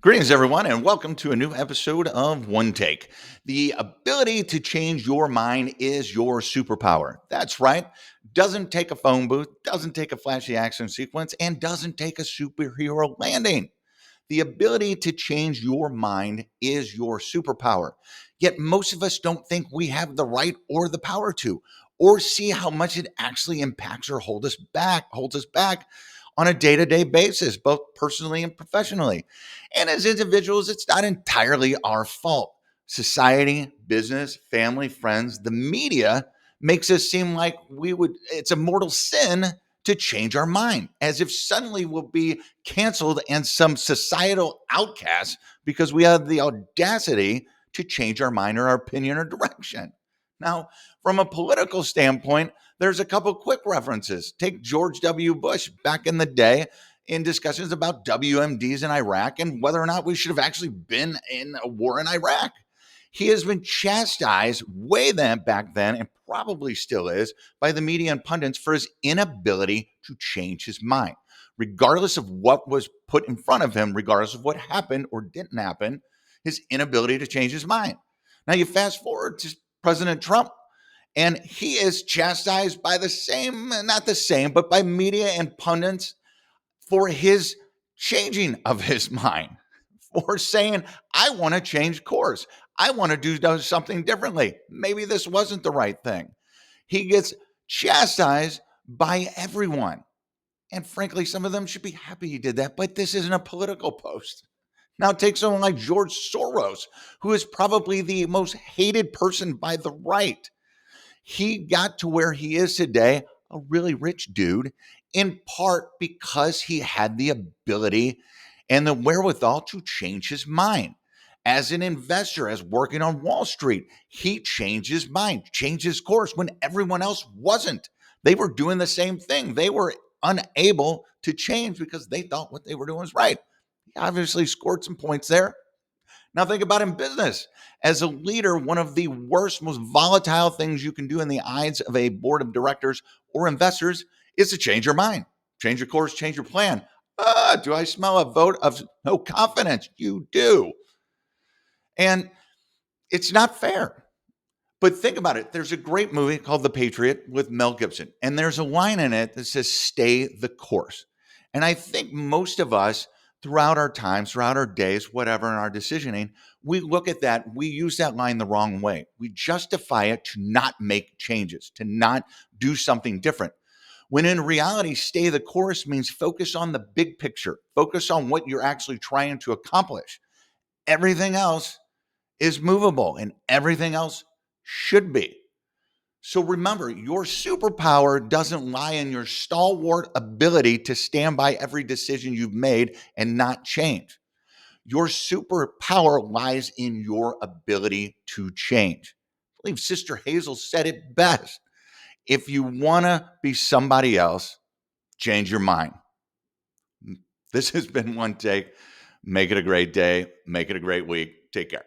Greetings, everyone, and welcome to a new episode of One Take. The ability to change your mind is your superpower. That's right. Doesn't take a phone booth, doesn't take a flashy action sequence, and doesn't take a superhero landing. The ability to change your mind is your superpower. Yet most of us don't think we have the right or the power to, or see how much it actually impacts or holds us back on a day-to-day basis, both personally and professionally. And as individuals, it's not entirely our fault. Society, business, family, friends, the media makes us seem like it's a mortal sin to change our mind, as if suddenly we'll be canceled and some societal outcast because we have the audacity to change our mind or our opinion or direction. Now, from a political standpoint, there's a couple quick references. Take George W. Bush back in the day in discussions about WMDs in Iraq and whether or not we should have actually been in a war in Iraq. He has been chastised way then back then, and probably still is, by the media and pundits for his inability to change his mind. Regardless of what was put in front of him, regardless of what happened or didn't happen, his inability to change his mind. Now you fast forward to President Trump, and he is chastised by the same, not the same, but by media and pundits for his changing of his mind, for saying, I want to change course. I want to do something differently. Maybe this wasn't the right thing. He gets chastised by everyone. And frankly, some of them should be happy he did that, but this isn't a political post. Now, take someone like George Soros, who is probably the most hated person by the right. He got to where he is today, a really rich dude, in part because he had the ability and the wherewithal to change his mind. As an investor, as working on Wall Street, he changed his mind, changed his course when everyone else wasn't. They were doing the same thing. They were unable to change because they thought what they were doing was right. He obviously scored some points there. Now, think about in business. As a leader, one of the worst, most volatile things you can do in the eyes of a board of directors or investors is to change your mind, change your course, change your plan. Do I smell a vote of no confidence? You do. And it's not fair. But think about it. There's a great movie called The Patriot with Mel Gibson, and there's a line in it that says, stay the course. And I think most of us, throughout our times, throughout our days, whatever, in our decisioning, we look at that, we use that line the wrong way. We justify it to not make changes, to not do something different. When in reality, stay the course means focus on the big picture, focus on what you're actually trying to accomplish. Everything else is movable and everything else should be. So remember, your superpower doesn't lie in your stalwart ability to stand by every decision you've made and not change. Your superpower lies in your ability to change. I believe Sister Hazel said it best. If you want to be somebody else, change your mind. This has been One Take. Make it a great day. Make it a great week. Take care.